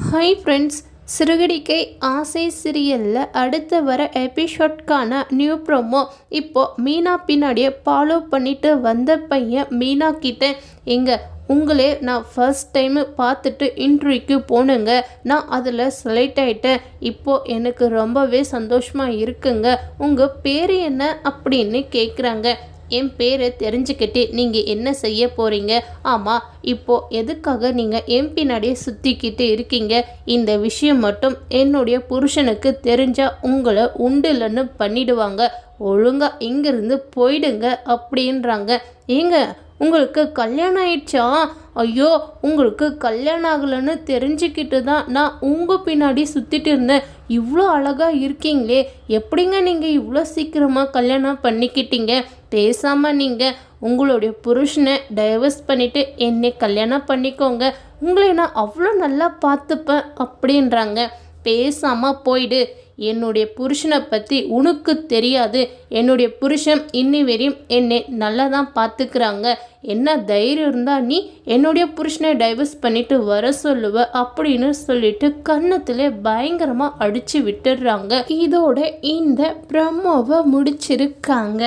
Hi friends, சிறுகடிக்கை ஆசை சீரியலில் அடுத்து வர எபிசோட்கான நியூ ப்ரோமோ இப்போது மீனா பின்னாடியே ஃபாலோ பண்ணிட்டு வந்த பையன் மீனா கிட்ட உங்களே நான் ஃபர்ஸ்ட் டைமு பார்த்துட்டு இன்டர்வியூக்கு போனுங்க, நான் அதில் செலக்ட் ஆகிட்டேன், இப்போது எனக்கு ரொம்பவே சந்தோஷமாக இருக்குங்க, உங்கள் பேர் என்ன அப்படின்னு கேட்குறாங்க. என் பேரை தெரிஞ்சுக்கிட்டு நீங்கள் என்ன செய்ய போகிறீங்க? ஆமாம், இப்போது எதுக்காக நீங்கள் என் பின்னாடியே சுற்றிக்கிட்டு இருக்கீங்க? இந்த விஷயம் மட்டும் என்னுடைய புருஷனுக்கு தெரிஞ்சால் உங்களை உண்டுலன்னு பண்ணிடுவாங்க, ஒழுங்காக இங்கேருந்து போயிடுங்க அப்படின்றாங்க. உங்களுக்கு கல்யாணம் ஆயிடுச்சா? ஐயோ, உங்களுக்கு கல்யாணம் ஆகலைன்னு தெரிஞ்சுக்கிட்டு தான் நான் உங்கள் பின்னாடி சுற்றிட்டு இருந்தேன். இவ்வளோ அழகாக இருக்கீங்களே, எப்படிங்க நீங்கள் இவ்வளோ சீக்கிரமாக கல்யாணம் பண்ணிக்கிட்டீங்க? பேசாமல் நீங்கள் உங்களுடைய புருஷனை டைவர்ஸ் பண்ணிவிட்டு என்னை கல்யாணம் பண்ணிக்கோங்க, உங்களை நான் அவ்வளோ நல்லா பார்த்துப்பேன் அப்படின்றாங்க. பேசாமல் போயிடு, என்னுடைய புருஷனை பற்றி உனக்கு தெரியாது, என்னுடைய புருஷன் இன்னி வரையும் என்னை நல்லா தான் பார்த்துக்கிறாங்க, என்ன தைரியம் இருந்தால் நீ என்னுடைய புருஷனை டைவர்ஸ் பண்ணிட்டு வர சொல்லுவ அப்படின்னு சொல்லிட்டு கன்னத்தில் பயங்கரமாக அடித்து விட்டுடுறாங்க. இதோட இந்த ப்ரமோவை முடிச்சிருக்காங்க.